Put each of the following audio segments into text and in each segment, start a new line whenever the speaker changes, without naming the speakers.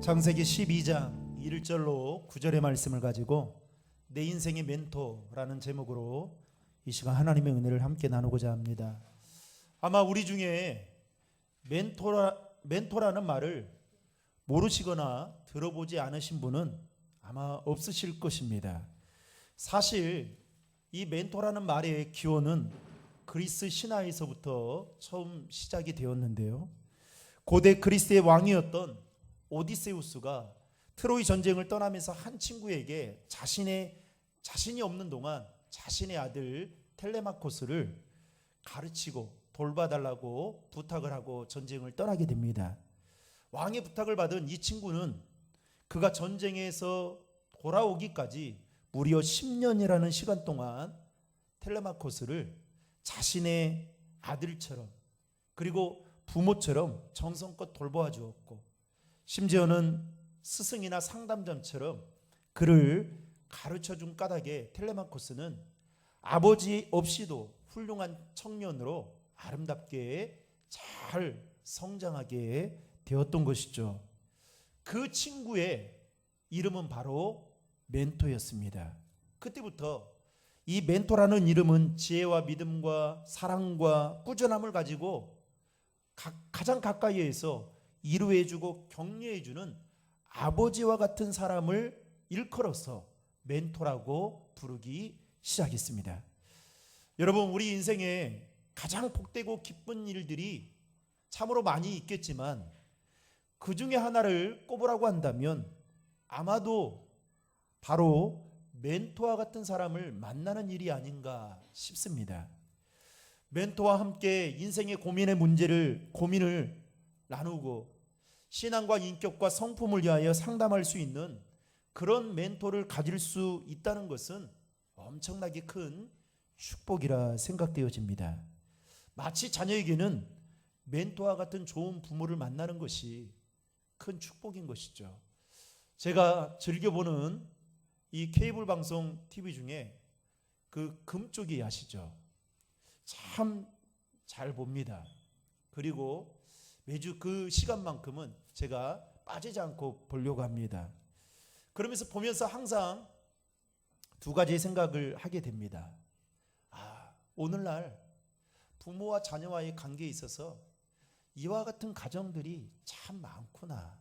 창세기 12장 1절로 9절의 말씀을 가지고 내 인생의 멘토라는 제목으로 이 시간 하나님의 은혜를 함께 나누고자 합니다. 아마 우리 중에 멘토라는 말을 모르시거나 들어보지 않으신 분은 아마 없으실 것입니다. 사실 이 멘토라는 말의 기원은 그리스 신화에서부터 처음 시작이 되었는데요. 고대 그리스의 왕이었던 오디세우스가 트로이 전쟁을 떠나면서 한 친구에게 자신이 없는 동안 자신의 아들 텔레마코스를 가르치고 돌봐달라고 부탁을 하고 전쟁을 떠나게 됩니다. 왕의 부탁을 받은 이 친구는 그가 전쟁에서 돌아오기까지 무려 10년이라는 시간 동안 텔레마코스를 자신의 아들처럼 그리고 부모처럼 정성껏 돌보아 주었고, 심지어는 스승이나 상담자처럼 그를 가르쳐준 까닭에 텔레마코스는 아버지 없이도 훌륭한 청년으로 아름답게 잘 성장하게 되었던 것이죠. 그 친구의 이름은 바로 멘토였습니다. 그때부터 이 멘토라는 이름은 지혜와 믿음과 사랑과 꾸준함을 가지고 가장 가까이에서 위로해주고 격려해주는 아버지와 같은 사람을 일컬어서 멘토라고 부르기 시작했습니다. 여러분, 우리 인생에 가장 복되고 기쁜 일들이 참으로 많이 있겠지만 그 중에 하나를 꼽으라고 한다면 아마도 바로 멘토와 같은 사람을 만나는 일이 아닌가 싶습니다. 멘토와 함께 인생의 고민을 나누고 신앙과 인격과 성품을 위하여 상담할 수 있는 그런 멘토를 가질 수 있다는 것은 엄청나게 큰 축복이라 생각되어집니다. 마치 자녀에게는 멘토와 같은 좋은 부모를 만나는 것이 큰 축복인 것이죠. 제가 즐겨보는 이 케이블 방송 TV 중에 그 금쪽이 아시죠? 참 잘 봅니다. 그리고 매주 그 시간만큼은 제가 빠지지 않고 보려고 합니다. 그러면서 보면서 항상 두 가지 생각을 하게 됩니다. 오늘날 부모와 자녀와의 관계에 있어서 이와 같은 가정들이 참 많구나.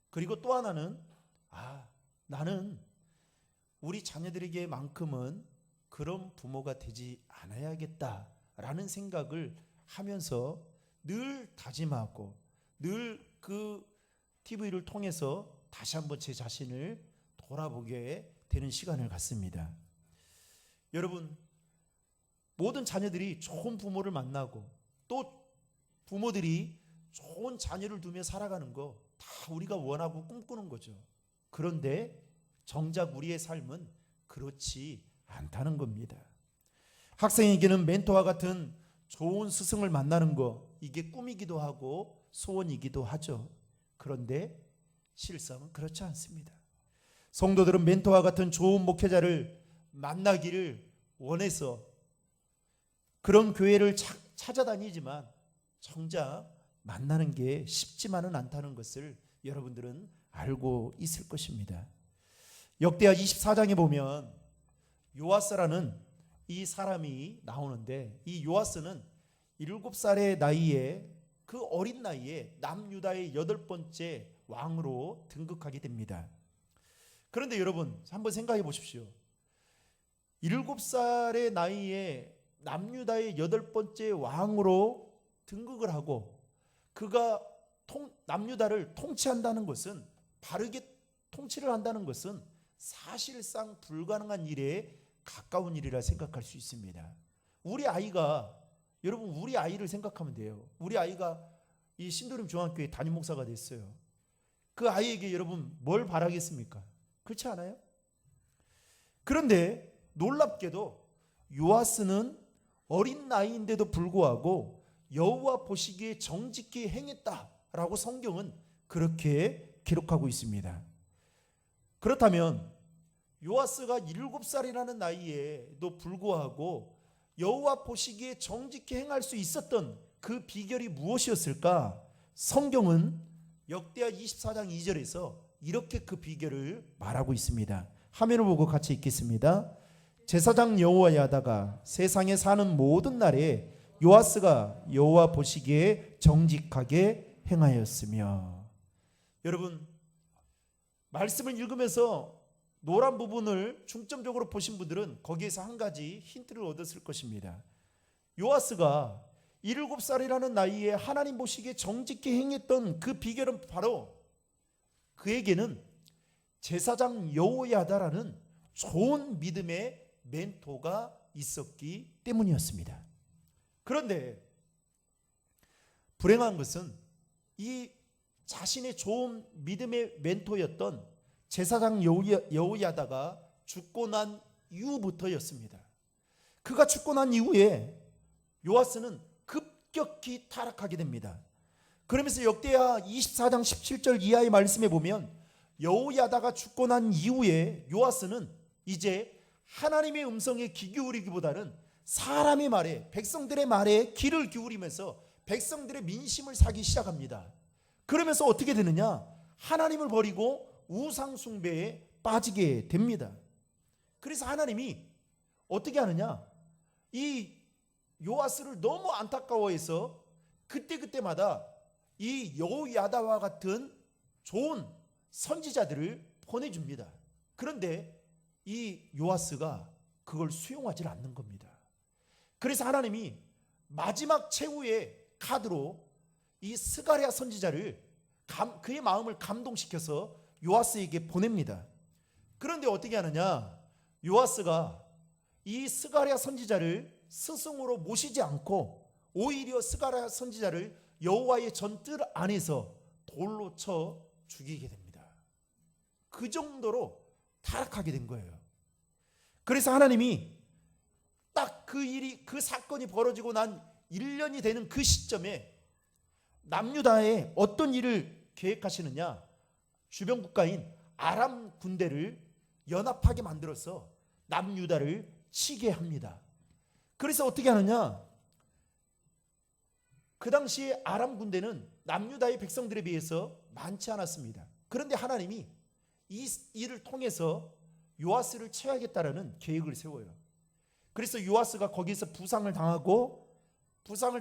그리고 또 하나는 나는 우리 자녀들에게만큼은 그런 부모가 되지 않아야겠다라는 생각을 하면서 늘 다짐하고 늘 그 TV를 통해서 다시 한번 제 자신을 돌아보게 되는 시간을 갖습니다. 여러분, 모든 자녀들이 좋은 부모를 만나고 또 부모들이 좋은 자녀를 두며 살아가는 거 다 우리가 원하고 꿈꾸는 거죠. 그런데 정작 우리의 삶은 그렇지 않다는 겁니다. 학생에게는 멘토와 같은 좋은 스승을 만나는 거, 이게 꿈이기도 하고 소원이기도 하죠. 그런데 실상은 그렇지 않습니다. 성도들은 멘토와 같은 좋은 목회자를 만나기를 원해서 그런 교회를 찾아다니지만 정작 만나는 게 쉽지만은 않다는 것을 여러분들은 알고 있을 것입니다. 역대하 24장에 보면 요아스라는 이 사람이 나오는데, 이 요아스는 7살의 나이에, 그 어린 나이에 남유다의 8번째 왕으로 등극하게 됩니다. 그런데 여러분, 한번 생각해 보십시오. 7살의 나이에 남유다의 8번째 왕으로 등극을 하고 그가 남유다를 통치한다는 것은, 바르게 통치를 한다는 것은 사실상 불가능한 일에 가까운 일이라 생각할 수 있습니다. 여러분, 우리 아이를 생각하면 돼요. 우리 아이가 이 신도림 중앙교회 담임 목사가 됐어요. 그 아이에게 여러분 뭘 바라겠습니까? 그렇지 않아요? 그런데 놀랍게도 요아스는 어린 나이인데도 불구하고 여호와 보시기에 정직히 행했다라고 성경은 그렇게 기록하고 있습니다. 그렇다면 요아스가 7살이라는 나이에도 불구하고 여호와 보시기에 정직히 행할 수 있었던 그 비결이 무엇이었을까? 성경은 역대하 24장 2절에서 이렇게 그 비결을 말하고 있습니다. 화면을 보고 같이 읽겠습니다. 제사장 여호야다가 세상에 사는 모든 날에 요아스가 여호와 보시기에 정직하게 행하였으며. 여러분, 말씀을 읽으면서 노란 부분을 중점적으로 보신 분들은 거기에서 한 가지 힌트를 얻었을 것입니다. 요아스가 7살이라는 나이에 하나님 보시기에 정직히 행했던 그 비결은 바로 그에게는 제사장 여호야다라는 좋은 믿음의 멘토가 있었기 때문이었습니다. 그런데 불행한 것은 이 자신의 좋은 믿음의 멘토였던 제사장 여호야다가 죽고 난 이후부터였습니다. 그가 죽고 난 이후에 요아스는 급격히 타락하게 됩니다. 그러면서 역대하 24장 17절 이하의 말씀에 보면 여호야다가 죽고 난 이후에 요아스는 이제 하나님의 음성에 귀 기울이기보다는 사람의 말에, 백성들의 말에 귀를 기울이면서 백성들의 민심을 사기 시작합니다. 그러면서 어떻게 되느냐? 하나님을 버리고 우상 숭배에 빠지게 됩니다. 그래서 하나님이 어떻게 하느냐? 이 요아스를 너무 안타까워해서 그때마다 이 여호야다와 같은 좋은 선지자들을 보내줍니다. 그런데 이 요아스가 그걸 수용하지 않는 겁니다. 그래서 하나님이 마지막 최후의 카드로 이 스가랴 선지자를 그의 마음을 감동시켜서 요아스에게 보냅니다. 그런데 어떻게 하느냐? 요아스가 이 스가랴 선지자를 스승으로 모시지 않고 오히려 스가랴 선지자를 여호와의 전뜰 안에서 돌로 쳐 죽이게 됩니다. 그 정도로 타락하게 된 거예요. 그래서 하나님이 딱 그 사건이 벌어지고 난 1년이 되는 그 시점에 남유다에 어떤 일을 계획하시느냐? 주변 국가인 아람 군대를 연합하게 만들어서 남유다를 치게 합니다. 그래서 어떻게 하느냐? 그 당시에 아람 군대는 남유다의 백성들에 비해서 많지 않았습니다. 그런데 하나님이 이 일을 통해서 요아스를 쳐야겠다라는 계획을 세워요. 그래서 요아스가 거기서 부상을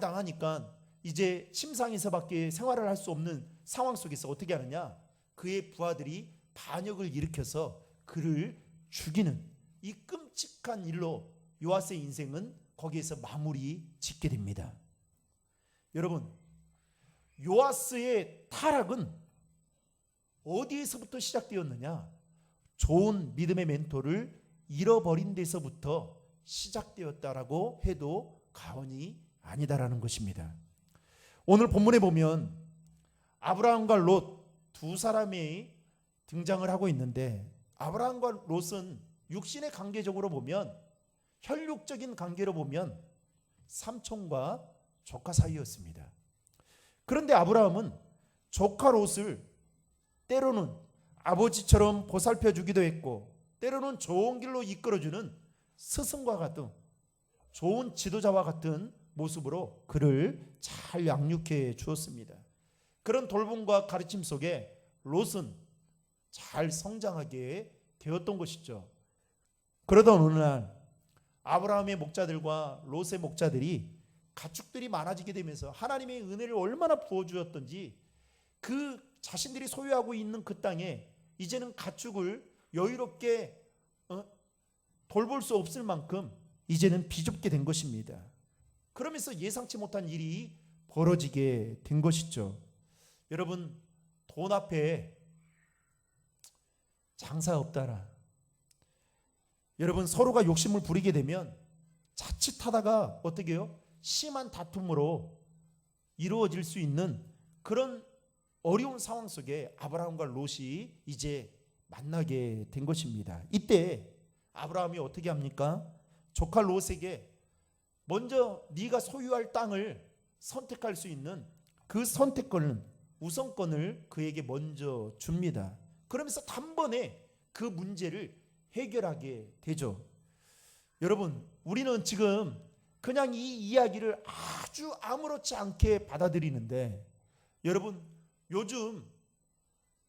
당하니까 이제 침상에서밖에 생활을 할 수 없는 상황 속에서 어떻게 하느냐? 그의 부하들이 반역을 일으켜서 그를 죽이는 이 끔찍한 일로 요아스의 인생은 거기에서 마무리 짓게 됩니다. 여러분, 요아스의 타락은 어디에서부터 시작되었느냐? 좋은 믿음의 멘토를 잃어버린 데서부터 시작되었다라고 해도 과언이 아니다라는 것입니다. 오늘 본문에 보면 아브라함과 롯 두 사람이 등장을 하고 있는데, 아브라함과 롯은 육신의 관계적으로 보면, 혈육적인 관계로 보면 삼촌과 조카 사이였습니다. 그런데 아브라함은 조카 롯을 때로는 아버지처럼 보살펴 주기도 했고, 때로는 좋은 길로 이끌어주는 스승과 같은 좋은 지도자와 같은 모습으로 그를 잘 양육해 주었습니다. 그런 돌봄과 가르침 속에 롯은 잘 성장하게 되었던 것이죠. 그러던 어느 날 아브라함의 목자들과 롯의 목자들이 가축들이 많아지게 되면서 하나님의 은혜를 얼마나 부어주었던지 그 자신들이 소유하고 있는 그 땅에 이제는 가축을 여유롭게 돌볼 수 없을 만큼 이제는 비좁게 된 것입니다. 그러면서 예상치 못한 일이 벌어지게 된 것이죠. 여러분, 돈 앞에 장사 없다라. 여러분, 서로가 욕심을 부리게 되면 자칫하다가 어떻게 해요? 심한 다툼으로 이루어질 수 있는 그런 어려운 상황 속에 아브라함과 롯이 이제 만나게 된 것입니다. 이때 아브라함이 어떻게 합니까? 조카 롯에게 먼저 네가 소유할 땅을 선택할 수 있는 그 선택권은, 우선권을 그에게 먼저 줍니다. 그러면서 단번에 그 문제를 해결하게 되죠. 여러분, 우리는 지금 그냥 이 이야기를 아주 아무렇지 않게 받아들이는데, 여러분, 요즘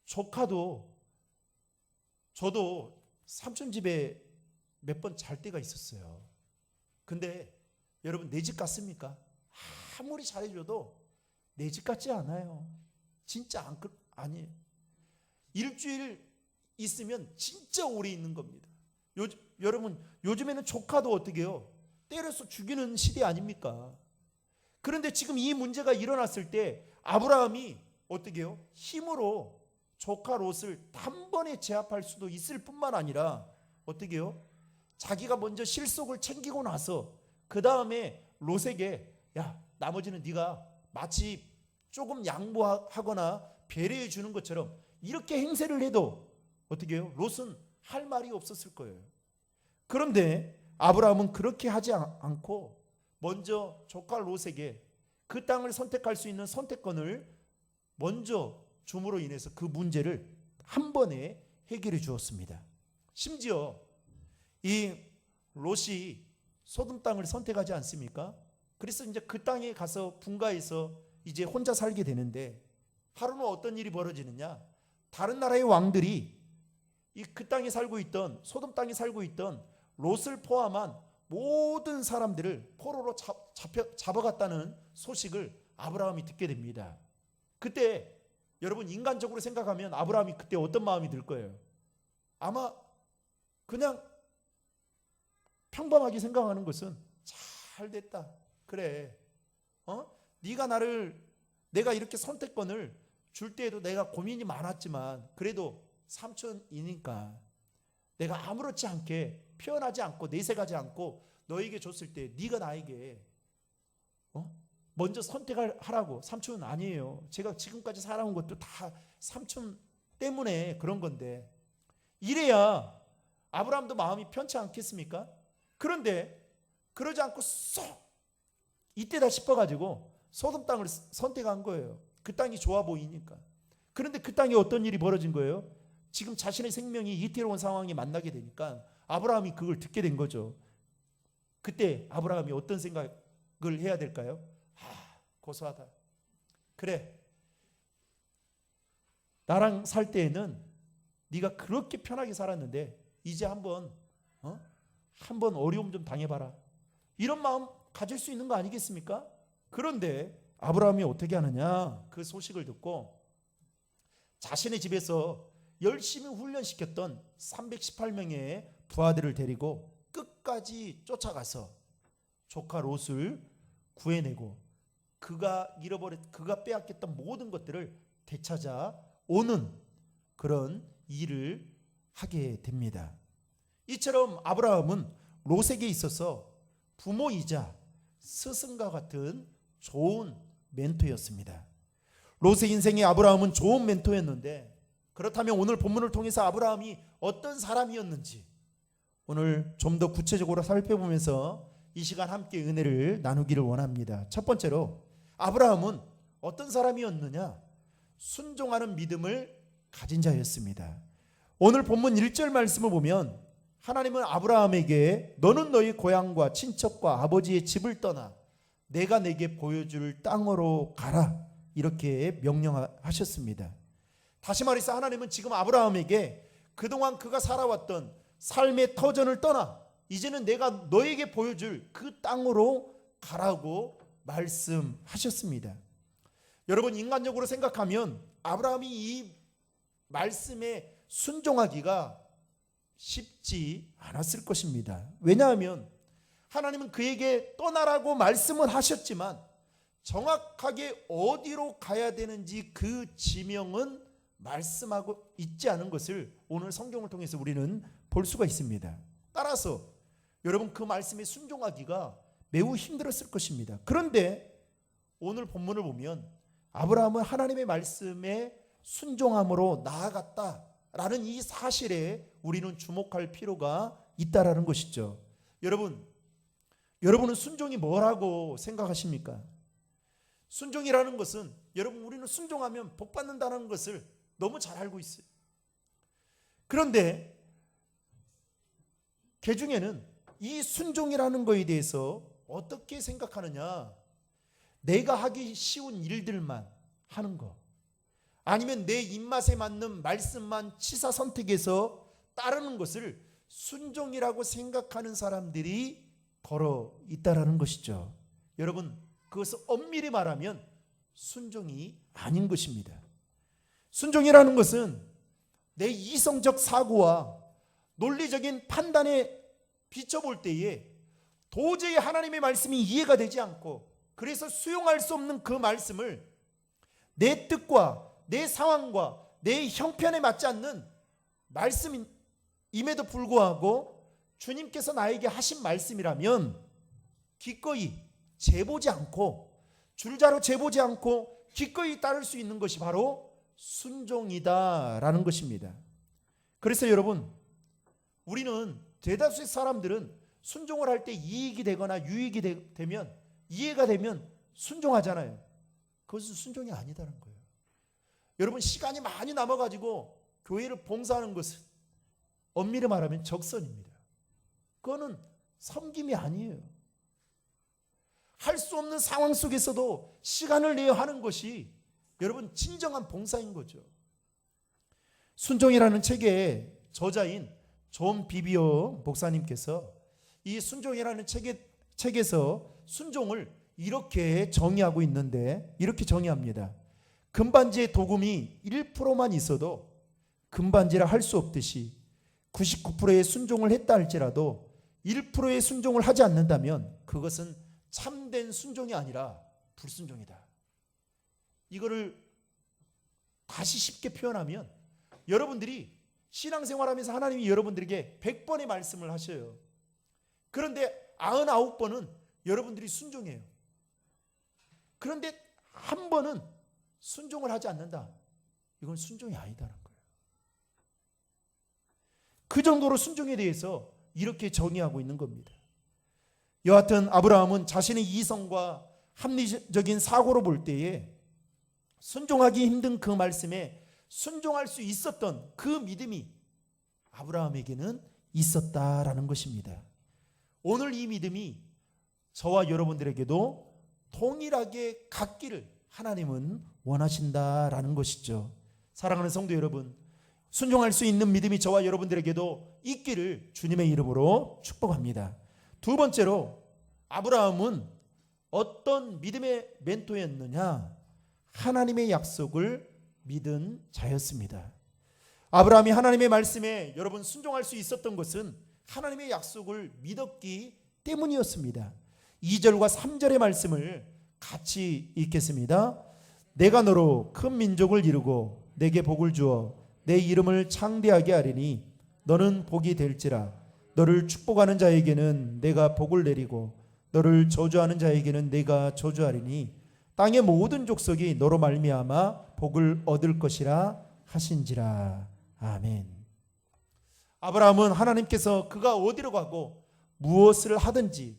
조카도 저도 삼촌 집에 몇 번 잘 때가 있었어요. 근데 여러분 내 집 같습니까? 아무리 잘해줘도 내 집 같지 않아요. 진짜 아니에요. 일주일 있으면 진짜 오래 있는 겁니다. 여러분 요즘에는 조카도 어떻게 해요? 때려서 죽이는 시대 아닙니까? 그런데 지금 이 문제가 일어났을 때 아브라함이 어떻게 해요? 힘으로 조카 롯을 단번에 제압할 수도 있을 뿐만 아니라 어떻게 해요? 자기가 먼저 실속을 챙기고 나서 그 다음에 롯에게 야 나머지는 네가 마치 조금 양보하거나 배려해 주는 것처럼 이렇게 행세를 해도 어떻게 해요? 롯은 할 말이 없었을 거예요. 그런데 아브라함은 그렇게 하지 않고 먼저 조카 롯에게 그 땅을 선택할 수 있는 선택권을 먼저 줌으로 인해서 그 문제를 한 번에 해결해 주었습니다. 심지어 이 롯이 소돔 땅을 선택하지 않습니까? 그래서 이제 그 땅에 가서 분가해서 이제 혼자 살게 되는데 하루는 어떤 일이 벌어지느냐? 다른 나라의 왕들이 그 땅에 살고 있던 소돔 땅에 살고 있던 롯을 포함한 모든 사람들을 포로로 잡아갔다는 소식을 아브라함이 듣게 됩니다. 그때 여러분 인간적으로 생각하면 아브라함이 그때 어떤 마음이 들 거예요? 아마 그냥 평범하게 생각하는 것은 잘 됐다. 그래. 내가 이렇게 선택권을 줄 때에도 내가 고민이 많았지만 그래도 삼촌이니까 내가 아무렇지 않게 표현하지 않고 내색하지 않고 너에게 줬을 때 네가 나에게 먼저 선택을 하라고. 삼촌은 아니에요. 제가 지금까지 살아온 것도 다 삼촌 때문에 그런 건데 이래야 아브라함도 마음이 편치 않겠습니까? 그런데 그러지 않고 쏙 이때다 싶어가지고 소돔 땅을 선택한 거예요. 그 땅이 좋아 보이니까. 그런데 그 땅에 어떤 일이 벌어진 거예요? 지금 자신의 생명이 이태로운 상황에 만나게 되니까 아브라함이 그걸 듣게 된 거죠. 그때 아브라함이 어떤 생각을 해야 될까요? 고소하다. 그래. 나랑 살 때에는 네가 그렇게 편하게 살았는데 이제 한번 어려움 좀 당해봐라. 이런 마음 가질 수 있는 거 아니겠습니까? 그런데 아브라함이 어떻게 하느냐? 그 소식을 듣고 자신의 집에서 열심히 훈련시켰던 318명의 부하들을 데리고 끝까지 쫓아가서 조카 롯을 구해내고 그가 빼앗겼던 모든 것들을 되찾아 오는 그런 일을 하게 됩니다. 이처럼 아브라함은 롯에게 있어서 부모이자 스승과 같은 좋은 멘토였습니다. 롯의 인생에 아브라함은 좋은 멘토였는데 그렇다면 오늘 본문을 통해서 아브라함이 어떤 사람이었는지 오늘 좀 더 구체적으로 살펴보면서 이 시간 함께 은혜를 나누기를 원합니다. 첫 번째로 아브라함은 어떤 사람이었느냐? 순종하는 믿음을 가진 자였습니다. 오늘 본문 1절 말씀을 보면 하나님은 아브라함에게 너는 너희 고향과 친척과 아버지의 집을 떠나 내가 내게 보여줄 땅으로 가라 이렇게 명령하셨습니다. 다시 말해서 하나님은 지금 아브라함에게 그동안 그가 살아왔던 삶의 터전을 떠나 이제는 내가 너에게 보여줄 그 땅으로 가라고 말씀하셨습니다. 여러분 인간적으로 생각하면 아브라함이 이 말씀에 순종하기가 쉽지 않았을 것입니다. 왜냐하면 하나님은 그에게 떠나라고 말씀을 하셨지만 정확하게 어디로 가야 되는지 그 지명은 말씀하고 있지 않은 것을 오늘 성경을 통해서 우리는 볼 수가 있습니다. 따라서 여러분 그 말씀에 순종하기가 매우 힘들었을 것입니다. 그런데 오늘 본문을 보면 아브라함은 하나님의 말씀에 순종함으로 나아갔다라는 이 사실에 우리는 주목할 필요가 있다라는 것이죠. 여러분은 순종이 뭐라고 생각하십니까? 순종이라는 것은 여러분 우리는 순종하면 복 받는다는 것을 너무 잘 알고 있어요. 그런데 개중에는 이 순종이라는 것에 대해서 어떻게 생각하느냐? 내가 하기 쉬운 일들만 하는 거, 아니면 내 입맛에 맞는 말씀만 치사 선택해서 따르는 것을 순종이라고 생각하는 사람들이 더러 있다라는 것이죠. 여러분, 그것을 엄밀히 말하면 순종이 아닌 것입니다. 순종이라는 것은 내 이성적 사고와 논리적인 판단에 비춰볼 때에 도저히 하나님의 말씀이 이해가 되지 않고 그래서 수용할 수 없는 그 말씀을 내 뜻과 내 상황과 내 형편에 맞지 않는 말씀임에도 불구하고 주님께서 나에게 하신 말씀이라면 기꺼이 재보지 않고 줄자로 재보지 않고 기꺼이 따를 수 있는 것이 바로 순종이다라는 것입니다. 그래서 여러분, 우리는 대다수의 사람들은 순종을 할 때 이익이 되거나 유익이 되면 이해가 되면 순종하잖아요. 그것은 순종이 아니다는 거예요. 여러분, 시간이 많이 남아가지고 교회를 봉사하는 것은 엄밀히 말하면 적선입니다. 그거는 섬김이 아니에요. 할 수 없는 상황 속에서도 시간을 내어 하는 것이 여러분 진정한 봉사인 거죠. 순종이라는 책의 저자인 존 비비어 목사님께서 이 순종이라는 책에서 순종을 이렇게 정의하고 있는데 이렇게 정의합니다. 금반지의 도금이 1%만 있어도 금반지라 할 수 없듯이 99%의 순종을 했다 할지라도 1%의 순종을 하지 않는다면 그것은 참된 순종이 아니라 불순종이다. 이거를 다시 쉽게 표현하면 여러분들이 신앙생활하면서 하나님이 여러분들에게 100번의 말씀을 하셔요. 그런데 99번은 여러분들이 순종해요. 그런데 한 번은 순종을 하지 않는다. 이건 순종이 아니다는 거예요. 그 정도로 순종에 대해서 이렇게 정의하고 있는 겁니다. 여하튼 아브라함은 자신의 이성과 합리적인 사고로 볼 때에 순종하기 힘든 그 말씀에 순종할 수 있었던 그 믿음이 아브라함에게는 있었다라는 것입니다. 오늘 이 믿음이 저와 여러분들에게도 동일하게 갖기를 하나님은 원하신다라는 것이죠. 사랑하는 성도 여러분, 순종할 수 있는 믿음이 저와 여러분들에게도 있기를 주님의 이름으로 축복합니다. 두 번째로 아브라함은 어떤 믿음의 멘토였느냐? 하나님의 약속을 믿은 자였습니다. 아브라함이 하나님의 말씀에 여러분 순종할 수 있었던 것은 하나님의 약속을 믿었기 때문이었습니다. 2절과 3절의 말씀을 같이 읽겠습니다. 내가 너로 큰 민족을 이루고 내게 복을 주어 내 이름을 창대하게 하리니 너는 복이 될지라. 너를 축복하는 자에게는 내가 복을 내리고 너를 저주하는 자에게는 내가 저주하리니 땅의 모든 족속이 너로 말미암아 복을 얻을 것이라 하신지라. 아멘. 아브라함은 하나님께서 그가 어디로 가고 무엇을 하든지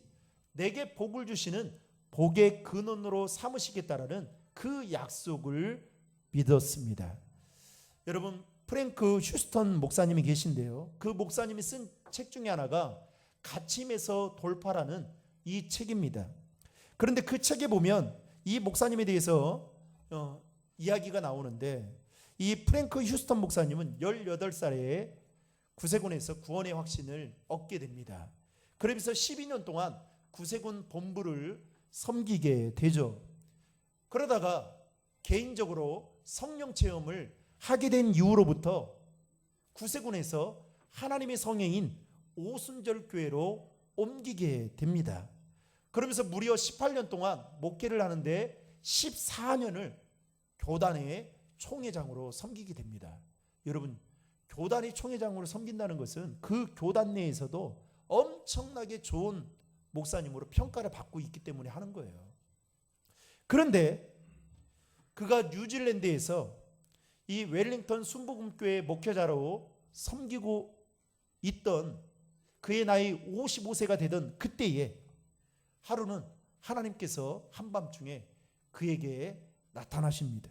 내게 복을 주시는 복의 근원으로 삼으시겠다라는 그 약속을 믿었습니다. 여러분, 프랭크 휴스턴 목사님이 계신데요. 그 목사님이 쓴 책 중에 하나가 갇힘에서 돌파라는 이 책입니다. 그런데 그 책에 보면 이 목사님에 대해서 이야기가 나오는데 이 프랭크 휴스턴 목사님은 18살에 구세군에서 구원의 확신을 얻게 됩니다. 그러면서 12년 동안 구세군 본부를 섬기게 되죠. 그러다가 개인적으로 성령 체험을 하게 된 이후로부터 구세군에서 하나님의 성회인 오순절 교회로 옮기게 됩니다. 그러면서 무려 18년 동안 목회를 하는데 14년을 교단의 총회장으로 섬기게 됩니다. 여러분, 교단의 총회장으로 섬긴다는 것은 그 교단 내에서도 엄청나게 좋은 목사님으로 평가를 받고 있기 때문에 하는 거예요. 그런데 그가 뉴질랜드에서 이 웰링턴 순복음교회 목회자로 섬기고 있던 그의 나이 55세가 되던 그때에 하루는 하나님께서 한밤중에 그에게 나타나십니다.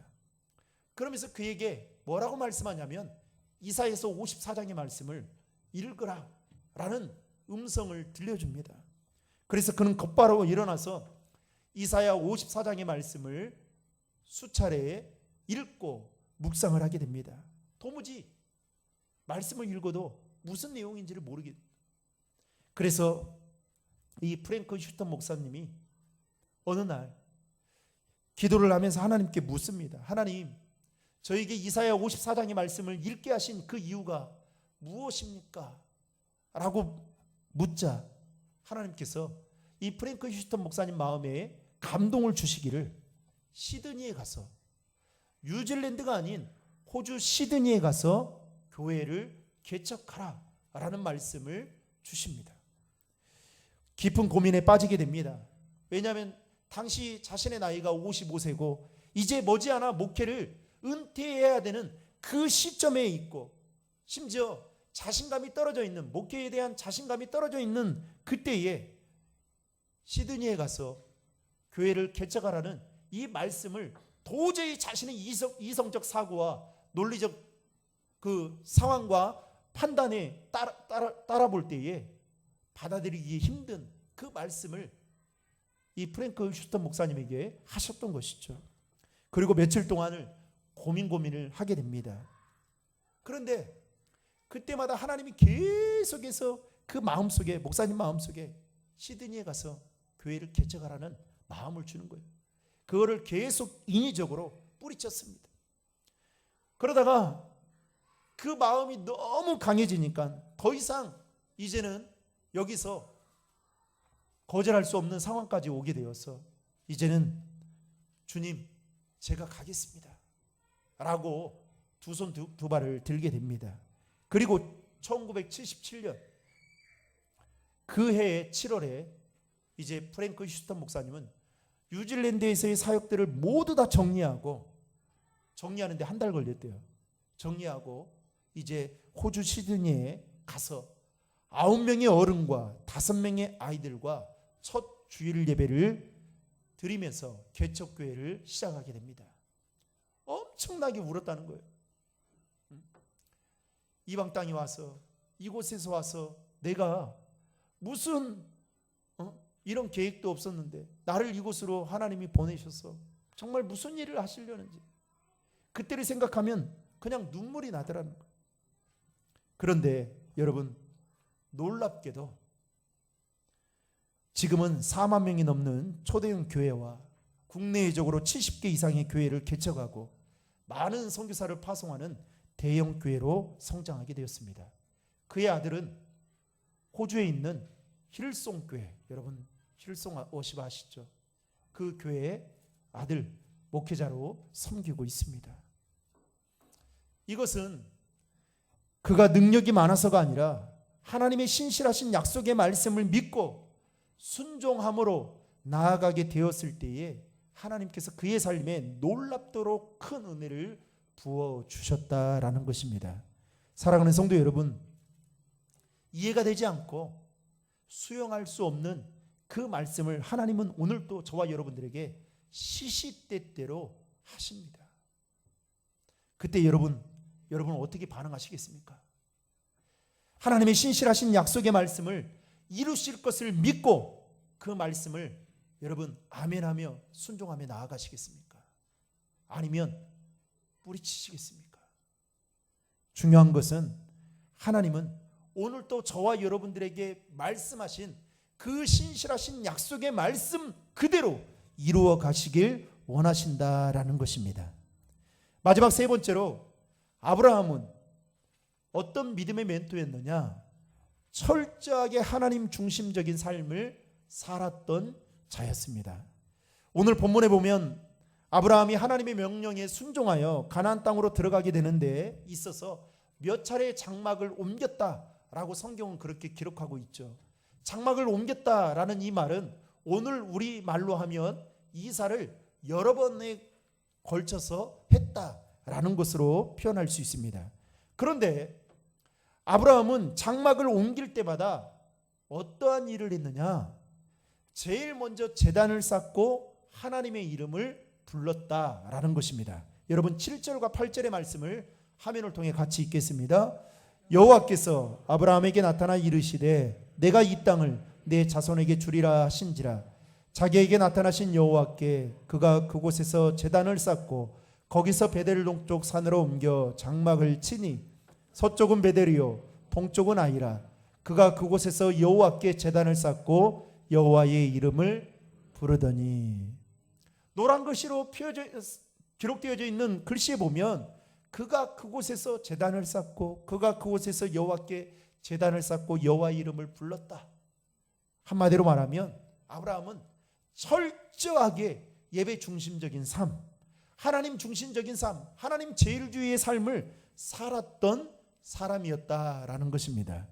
그러면서 그에게 뭐라고 말씀하냐면 이사야서 54장의 말씀을 읽으라 라는 음성을 들려줍니다. 그래서 그는 곧바로 일어나서 이사야 54장의 말씀을 수차례 읽고 묵상을 하게 됩니다. 도무지 말씀을 읽어도 무슨 내용인지를 모르게. 그래서 이 프랭크 슈턴 목사님이 어느 날 기도를 하면서 하나님께 묻습니다. 하나님, 저에게 이사야 54장의 말씀을 읽게 하신 그 이유가 무엇입니까? 라고 묻자 하나님께서 이 프랭크 슈턴 목사님 마음에 감동을 주시기를 시드니에 가서, 뉴질랜드가 아닌 호주 시드니에 가서 교회를 개척하라 라는 말씀을 주십니다. 깊은 고민에 빠지게 됩니다. 왜냐하면 당시 자신의 나이가 55세고 이제 머지않아 목회를 은퇴해야 되는 그 시점에 있고, 심지어 자신감이 떨어져 있는, 목회에 대한 자신감이 떨어져 있는 그때에 시드니에 가서 교회를 개척하라는 이 말씀을 도저히 자신의 이성적 사고와 논리적 그 상황과 판단에 따라 볼 때에 받아들이기 힘든 그 말씀을 이 프랭크 슈턴 목사님에게 하셨던 것이죠. 그리고 며칠 동안을 고민을 하게 됩니다. 그런데 그때마다 하나님이 계속해서 그 마음속에, 목사님 마음속에 시드니에 가서 교회를 개척하라는 마음을 주는 거예요. 그거를 계속 인위적으로 뿌리쳤습니다. 그러다가 그 마음이 너무 강해지니까 더 이상 이제는 여기서 거절할 수 없는 상황까지 오게 되어서 이제는 주님, 제가 가겠습니다 라고 두 손 두 발을 들게 됩니다. 그리고 1977년 그 해의 7월에 이제 프랭크 슈턴 목사님은 뉴질랜드에서의 사역들을 모두 다 정리하는데 한 달 걸렸대요. 정리하고 이제 호주 시드니에 가서 9명의 어른과 5명의 아이들과 첫 주일 예배를 드리면서 개척교회를 시작하게 됩니다. 엄청나게 울었다는 거예요. 이방 땅에 와서, 이곳에서 와서 내가 무슨 이런 계획도 없었는데 나를 이곳으로 하나님이 보내셔서 정말 무슨 일을 하시려는지 그때를 생각하면 그냥 눈물이 나더라는 거예요. 그런데 여러분, 놀랍게도 지금은 4만 명이 넘는 초대형 교회와 국내적으로 70개 이상의 교회를 개척하고 많은 선교사를 파송하는 대형 교회로 성장하게 되었습니다. 그의 아들은 호주에 있는 힐송 교회, 여러분 힐송 워십 아시죠? 그 교회의 아들 목회자로 섬기고 있습니다. 이것은 그가 능력이 많아서가 아니라 하나님의 신실하신 약속의 말씀을 믿고 순종함으로 나아가게 되었을 때에 하나님께서 그의 삶에 놀랍도록 큰 은혜를 부어주셨다라는 것입니다. 사랑하는 성도 여러분, 이해가 되지 않고 수용할 수 없는 그 말씀을 하나님은 오늘도 저와 여러분들에게 시시때때로 하십니다. 그때 여러분 어떻게 반응하시겠습니까? 하나님의 신실하신 약속의 말씀을 이루실 것을 믿고 그 말씀을 여러분 아멘하며 순종하며 나아가시겠습니까? 아니면 뿌리치시겠습니까? 중요한 것은 하나님은 오늘도 저와 여러분들에게 말씀하신 그 신실하신 약속의 말씀 그대로 이루어 가시길 원하신다라는 것입니다. 마지막 세 번째로, 아브라함은 어떤 믿음의 멘토였느냐? 철저하게 하나님 중심적인 삶을 살았던 자였습니다. 오늘 본문에 보면 아브라함이 하나님의 명령에 순종하여 가나안 땅으로 들어가게 되는데 있어서 몇 차례 장막을 옮겼다라고 성경은 그렇게 기록하고 있죠. 장막을 옮겼다라는 이 말은 오늘 우리 말로 하면 이사를 여러 번에 걸쳐서 했다라는 것으로 표현할 수 있습니다. 그런데 아브라함은 장막을 옮길 때마다 어떠한 일을 했느냐? 제일 먼저 제단을 쌓고 하나님의 이름을 불렀다라는 것입니다. 여러분 7절과 8절의 말씀을 화면을 통해 같이 읽겠습니다. 여호와께서 아브라함에게 나타나 이르시되 내가 이 땅을 내 자손에게 주리라 하신지라. 자기에게 나타나신 여호와께 그가 그곳에서 제단을 쌓고 거기서 베델 동쪽 산으로 옮겨 장막을 치니 서쪽은 베델이요 동쪽은 아이라. 그가 그곳에서 여호와께 제단을 쌓고 여호와의 이름을 부르더니. 노란 글씨로 기록되어져 있는 글씨에 보면 그가 그곳에서 제단을 쌓고 그가 그곳에서 여호와께 제단을 쌓고 여호와의 이름을 불렀다. 한마디로 말하면 아브라함은 철저하게 예배 중심적인 삶, 하나님 중심적인 삶, 하나님 제일주의의 삶을 살았던 사람이었다라는 것입니다.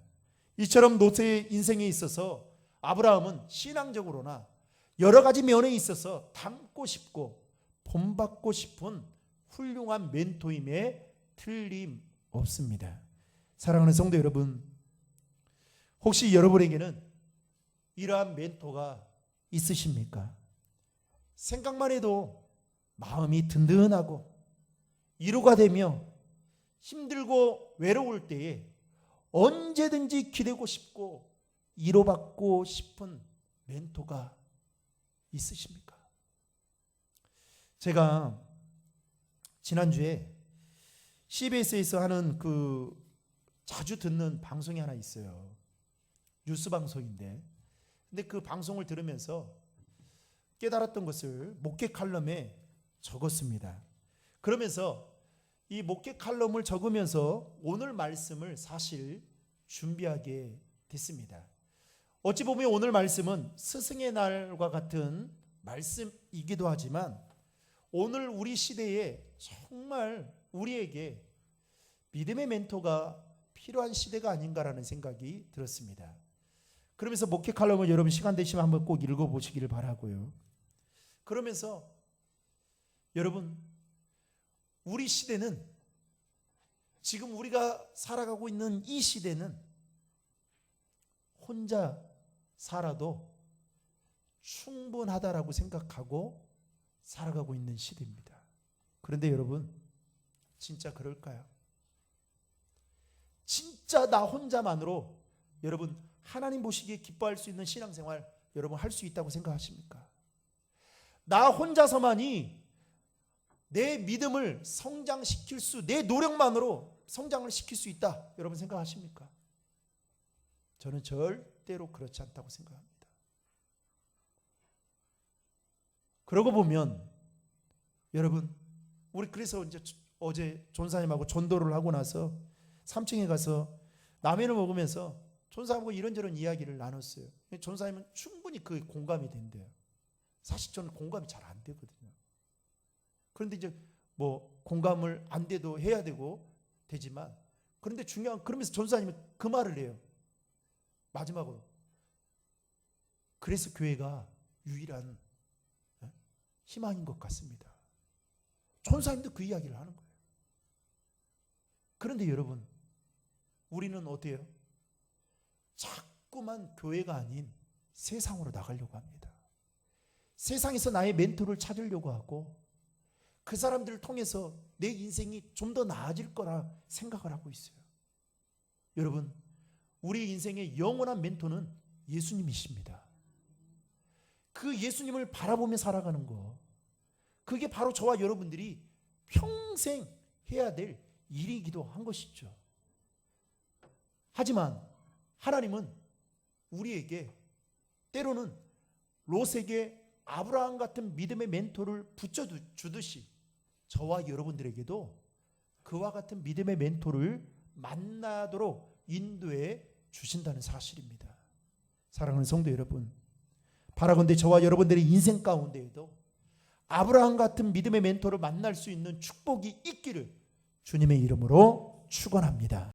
이처럼 롯의 인생에 있어서 아브라함은 신앙적으로나 여러 가지 면에 있어서 닮고 싶고 본받고 싶은 훌륭한 멘토임에 틀림없습니다. 사랑하는 성도 여러분, 혹시 여러분에게는 이러한 멘토가 있으십니까? 생각만 해도 마음이 든든하고 위로가 되며 힘들고 외로울 때에 언제든지 기대고 싶고 위로받고 싶은 멘토가 있으십니까? 제가 지난주에 CBS에서 하는 그 자주 듣는 방송이 하나 있어요. 뉴스 방송인데, 근데 그 방송을 들으면서 깨달았던 것을 목회 칼럼에 적었습니다. 그러면서 이 목회 칼럼을 적으면서 오늘 말씀을 사실 준비하게 됐습니다. 어찌 보면 오늘 말씀은 스승의 날과 같은 말씀이기도 하지만 오늘 우리 시대에 정말 우리에게 믿음의 멘토가 필요한 시대가 아닌가라는 생각이 들었습니다. 그러면서 목회 칼럼을 여러분 시간 되시면 한번 꼭 읽어보시기를 바라고요. 그러면서 여러분, 우리 시대는, 지금 우리가 살아가고 있는 이 시대는 혼자 살아도 충분하다라고 생각하고 살아가고 있는 시대입니다. 그런데 여러분, 진짜 그럴까요? 진짜 나 혼자만으로 여러분 하나님 보시기에 기뻐할 수 있는 신앙생활 여러분 할 수 있다고 생각하십니까? 나 혼자서만이 내 믿음을 성장시킬 수, 내 노력만으로 성장을 시킬 수 있다 여러분 생각하십니까? 저는 절대로 그렇지 않다고 생각합니다. 그러고 보면 여러분, 우리 그래서 이제 어제 존사님하고 전도를 하고 나서 3층에 가서 라면을 먹으면서 존사님하고 이런저런 이야기를 나눴어요. 존사님은 충분히 그 공감이 된대요. 사실 저는 공감이 잘 안 되거든요. 그런데 이제 뭐 공감을 안 돼도 해야 되지만, 그런데 그러면서 존사님은 그 말을 해요. 마지막으로. 그래서 교회가 유일한 희망인 것 같습니다. 존사님도 그 이야기를 하는 거예요. 그런데 여러분, 우리는 어때요? 자꾸만 교회가 아닌 세상으로 나가려고 합니다. 세상에서 나의 멘토를 찾으려고 하고 그 사람들을 통해서 내 인생이 좀 더 나아질 거라 생각을 하고 있어요. 여러분, 우리 인생의 영원한 멘토는 예수님이십니다. 그 예수님을 바라보며 살아가는 거, 그게 바로 저와 여러분들이 평생 해야 될 일이기도 한 것이죠. 하지만 하나님은 우리에게 때로는 롯에게 아브라함 같은 믿음의 멘토를 붙여주듯이 저와 여러분들에게도 그와 같은 믿음의 멘토를 만나도록 인도해 주신다는 사실입니다. 사랑하는 성도 여러분, 바라건대 저와 여러분들의 인생 가운데에도 아브라함 같은 믿음의 멘토를 만날 수 있는 축복이 있기를 주님의 이름으로 축원합니다.